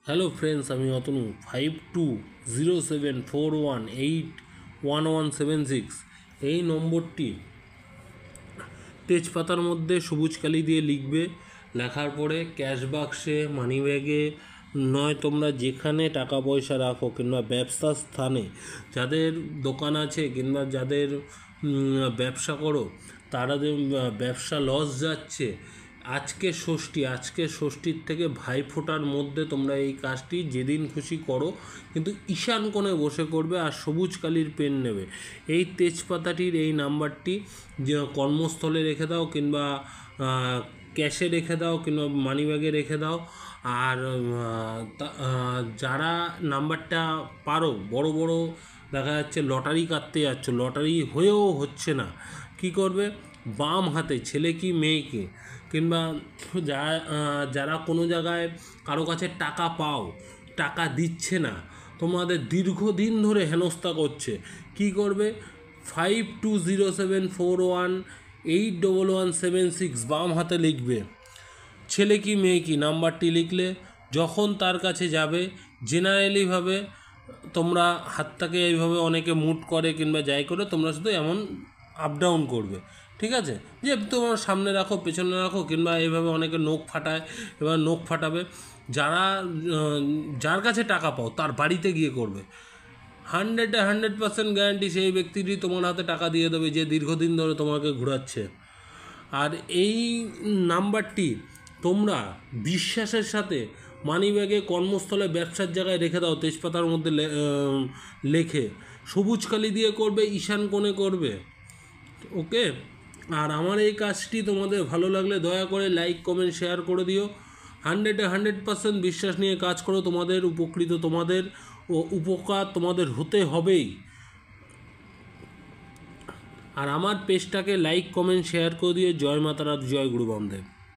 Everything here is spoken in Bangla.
হ্যালো ফ্রেন্ডস, আমি অতনু। 520741811176 এই নম্বরটি তেজপাতার মধ্যে সবুজ কালি দিয়ে লিখবে। লেখার পরে ক্যাশ বাক্সে, মানি ব্যাগে, নয় তোমরা যেখানে টাকা পয়সা রাখো কিংবা ব্যবসার স্থানে, যাদের দোকান আছে কিংবা যাদের ব্যবসা করো, তারা ব্যবসা লস যাচ্ছে, আজকে ষষ্ঠীর থেকে ভাইফোঁটার মধ্যে তোমরা এই কাজটি যেদিন খুশি করো, কিন্তু ঈশান কোণে বসে করবে আর সবুজ কালির পেন নেবে। এই তেজপাতাটির এই নাম্বারটি যে কর্মস্থলে রেখে দাও কিংবা ক্যাশে রেখে দাও কিংবা মানি ব্যাগে রেখে দাও। আর যারা নাম্বারটা পারো, বড় বড় দেখা যাচ্ছে লটারি কাটতে যাচ্ছ, লটারি হয়েও হচ্ছে না, কি করবে? বাম হাতে, ছেলে কি মেয়েকে, কিংবা যারা কোনো জায়গায় কারো কাছে টাকা পাও, টাকা দিচ্ছে না, তোমাদের দীর্ঘদিন ধরে হেনস্থা করছে, কি করবে? 520741811176 বাম হাতে লিখবে। ছেলে কি মেয়ে কি নাম্বারটি লিখলে যখন তার কাছে যাবে, জেনারেলিভাবে তোমরা হাতটাকে এইভাবে, অনেকে মুট করে কিংবা যাই করে, তোমরা শুধু এমন আপ ডাউন করবে, ঠিক আছে? যে তোমার সামনে রাখো, পেছনে রাখো, কিংবা এইভাবে অনেকে নখ ফাটায়, এবার নখ ফাটাবে। যার কাছে টাকা পাও তার বাড়িতে গিয়ে করবে। 100% গ্যারান্টি সেই ব্যক্তিটি তোমার হাতে টাকা দিয়ে দেবে যে দীর্ঘদিন ধরে তোমাকে ঘোরাচ্ছে। আর এই নাম্বারটি তোমরা বিশ্বাসের সাথে মানি ব্যাগে, কর্মস্থলে, ব্যবসার জায়গায় রেখে দাও, তেজপাতার মধ্যে লেখে সবুজ কালি দিয়ে করবে, ঈশান কোণে করবে, ওকে? আর আমার এই কাজটি তোমাদের ভালো লাগলে দয়া করে লাইক, কমেন্ট, শেয়ার করে দিও। 100% বিশ্বাস নিয়ে কাজ করো, তোমাদের উপকৃত, তোমাদের উপকার তোমাদের হতে হবেই। আর আমার পেজটাকে লাইক, কমেন্ট, শেয়ার করে দিয়ে জয় মাতারা, জয় গুরু বামদেব।